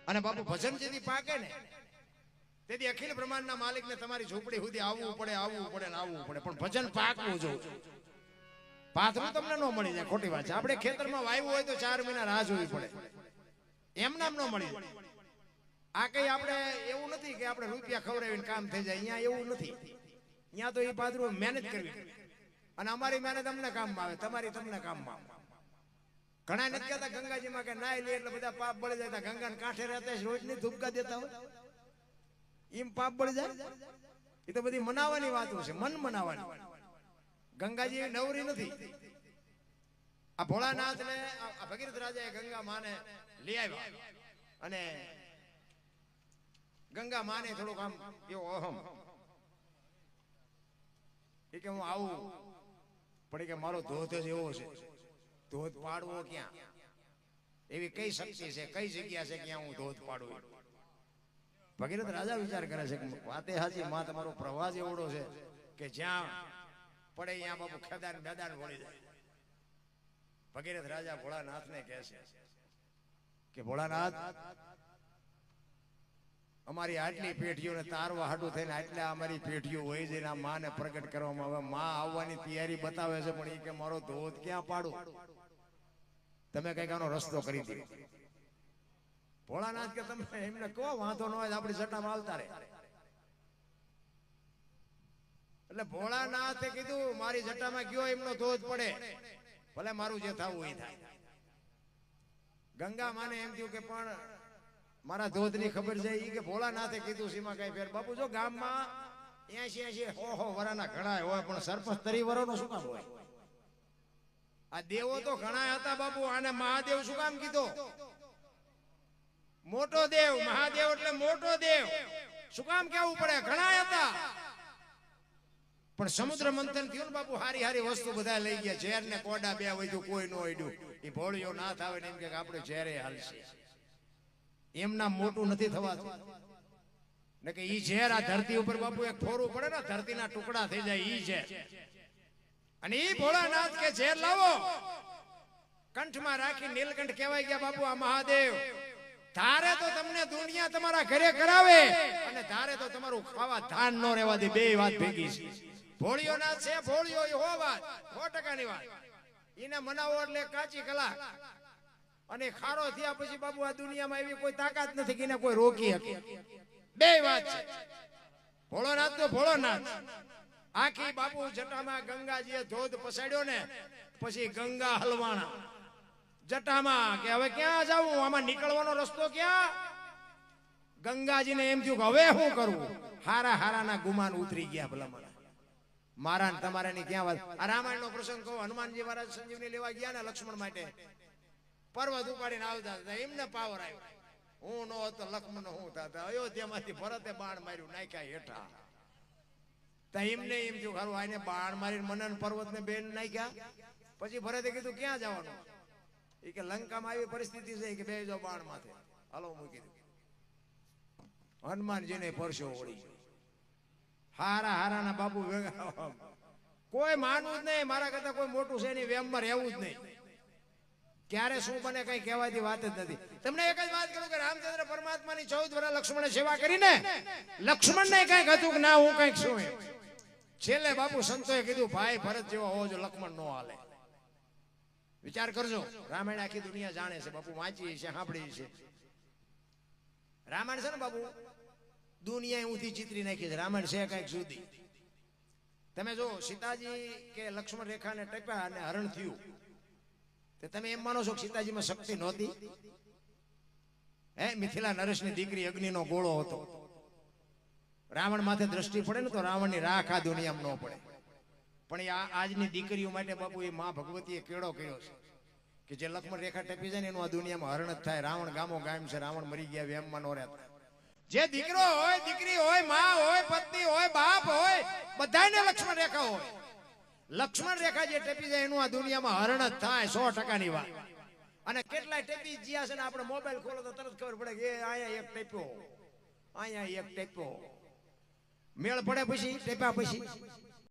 અને બાપુ ભજન જેથી પાકે ને તેથી અખિલ બ્રહ્માંડના માલિકને તમારી ઝૂંપડી સુધી આવવું પડે ને આવવું પડે, પણ ભજન પાકવું જોઈએ. પાથરું તમને ન મળી જાય, ખોટી વાત છે. આપણે ખેતરમાં વાવ્યું હોય તો 4 મહિના રાહ જોવી પડે, એમ નામ ન મળી જાય. આ કઈ આપણે એવું નથી કે આપણે રૂપિયા ખવડાવીને કામ થઈ જાય, અહીંયા એવું નથી. અહીંયા તો એ પાથરું મહેનત કરવી, અને અમારી મહેનત અમને કામમાં આવે, તમારી તમને કામમાં આવે. ઘણા નથી કહેતા ગંગાજીમાં કે નાય લે એટલે બધા પાપ બળી જાય. ગંગાને કાંઠે રહેતા રોજની ધૂપકા દેતા હોય, એમ પાપ બળી જાય? એ તો બધી મનાવાની વાતો છે, મન મનાવાની. ગંગાજી નવરી નથી. આ ભોળાનાથ ને આ ભગીરથ રાજાએ ગંગા માને લઈ આવ્યા, અને ગંગા માને થોડુંક આમ એવો અહમ એ કે હું આવું પણ કે મારો ધોધ જ એવો છે, ધોધ પાડવો ક્યાં? એવી કઈ શક્તિ છે, કઈ જગ્યા છે ક્યાં હું ધોધ પાડું? ભગીરથ રાજા વિચાર કરે છે કે વાતે હાચી, માં તમારો પ્રવાસ એવડો છે કે જ્યાં પડે ત્યાં બાપુ ખેદાન મેદાન વળી જાય. ભગીરથ રાજા ભોળાનાથને કહે છે કે ભોળાનાથ, અમારી આટલી પેઢીઓને તારવા હાટું થઈને આટલા અમારી પેઢીઓ હોય છે, એના માને પ્રગટ કરવામાં આવે. માં આવવાની તૈયારી બતાવે છે, પણ એ કે મારો ધોધ ક્યાં પાડું? તમે કઈક આનો રસ્તો કરી દો. ભોળાનાથ કે તમે એમને કહો વાંધો ન હોય, આપણી જટામાં આવતા રહે. એટલે ભોળાનાથે કીધું મારી જટામાં ગયો એમનો ધોધ પડે, ભલે મારું જે થવું એ થાય. ગંગા માને એમ થયું કે પણ મારા ધોધ ની ખબર છે. એ કે ભોળાનાથે કીધું સીમા કઈ ફેર બાપુ, જો ગામમાં 80 વરાના ઘણા હોય, પણ સરપંચ 30 વરાનો શું કામ હોય? આ દેવો તો ઘણા હતા બાપુ, આને મહાદેવ શું કામ કીધો? મોટો દેવ, મહાદેવ એટલે મોટો દેવ શું કામ કેવું પડે? ઘણા હતા, પણ સમુદ્ર મંથન થયું ને બાપુ, હારી હારી વસ્તુ બધા લઈ ગયા. ઝેર ને કોડા બે વધ્યું, કોઈ નો અડ્યું. એ ભોળિયો નાથ આવે ને એમ કે આપણે ઝેરે હાલશે. એમના મોટું નથી થવાતું ને કે ઈ ઝેર આ ધરતી ઉપર બાપુ એક ફોરું પડે ને, ધરતીના ટુકડા થઈ જાય ઈ ઝેર. અને ઈ ભોળાનાથ કે ઝેર લાવો, કંઠમાં રાખી નીલકંઠ કહેવાય ગયા બાપુ આ મહાદેવ. ધારે તો તમને દુનિયા તમારા ઘરે કરાવે, અને ધારે તો તમારું ખાવા ધાન ન રહેવા દે. બે વાત ભેગી છે. ભોળિયો નાથ છે, ભોળિયો એ હો વાત, 100%ની વાત. એને મનાવો એટલે કાચી કલાક, અને ખારો થયા પછી બાબુ આ દુનિયામાં એવી કોઈ તાકાત નથી કે એને કોઈ રોકી શકે. બે વાત છે. ભોળોનાથ તો ભોળોનાથ. આખી બાપુ જટામાં ગંગાજીએ ધોધ પસાડ્યો ને પછી ગંગા હલવાણા જટામાં કે હવે ક્યાં જાવું, આમાં નીકળવાનો રસ્તો ક્યાં? ગંગાજીને એમ થયું કે હવે શું કરવું? હારા હારાના ગુમાન ઉતરી ગયા. ભલા મારા ને તમારા ની ક્યાં વાત? આ રામાયણ નો પ્રસંગ કહો. હનુમાનજી મહારાજ સંજીવની લેવા ગયા ને લક્ષ્મણ માટે, પર્વત ઉપાડીને આવતા હતા, એમને પાવર આવ્યો. હું નો હતો લક્ષ્મણ હું થતા. અયોધ્યામાંથી ભરતે બાણ માર્યું, નાખ્યા હેઠા. તો એમને એમ થયું ખરું આને બાણ મારીને મને પર્વત ને બેન નાખ્યા. પછી ભરતે કીધું ક્યાં જવાનું? એ કે લંકામાં આવી પરિસ્થિતિ છે કે બે જો બાણ માથે, હાલો મૂકી દીધું. હનુમાનજીને પરસો વળી. હારા હારાના બાપુ ભેગા, કોઈ માનવું જ નહીં. મારા કરતા કોઈ મોટું છે નહીં, વેમમાં રહેવું જ નહીં. ક્યારે શું બને કઈ કહેવાથી વાત જ નથી. તમને એક જ વાત કરું કે રામચંદ્ર પરમાત્માની 14 વર્ષ લક્ષ્મણે સેવા કરીને લક્ષ્મણને કઈક હતું કે ના હું કઈક શું. છેલ્લે બાપુ સંતોએ કીધું ભાઈ ભરત જેવો હોવો જો, લક્ષ્મણ નો હાલે. વિચાર કરજો, રામાયણ આખી દુનિયા જાણે છે બાપુ, વાંચી છે, સાંભળી છે. રામાયણ છે ને બાપુ દુનિયા ઊંધી ચિત્રી નાખી છે. રામાયણ છે કઈક સુધી. તમે જો સીતાજી કે લક્ષ્મણ રેખાને ટપ્યા અને હરણ થયું, તમે એમ માનો છો કે સીતાજીમાં શક્તિ નહોતી? હે, મિથિલા નરેશની દીકરી અગ્નિનો ગોળો હતો. રાવણ માથે દ્રષ્ટિ પડે ને તો રાવણની રાખ આ દુનિયામાં ન પડે. પણ આજની દીકરીઓ માટે બાપુ એ માં ભગવતીએ કેળો કર્યો છે કે જે લક્ષ્મણ રેખા ટપી જાય ને એનું આ દુનિયામાં હરણ જ થાય. રાવણ ગામો ગામ છે, રાવણ મરી ગયા વેમમાં નો રહેતા. જે દીકરો હોય, દીકરી હોય, માં હોય, પત્ની હોય, બાપ હોય, બધાને લક્ષ્મણ રેખા હોય. લક્ષ્મણ રેખા જે ટપી જાય એનું આ દુનિયામાં હરણ જ થાય, 100%ની વાત. અને કેટલાય ટપી જ્યાં છે ને આપણે મોબાઈલ ખોલો તો તરત ખબર પડે કે અહીંયા એક ટપ્યો, અહીંયા એક ટપ્યો. મેળ પડે પછી ટપ્યા પછી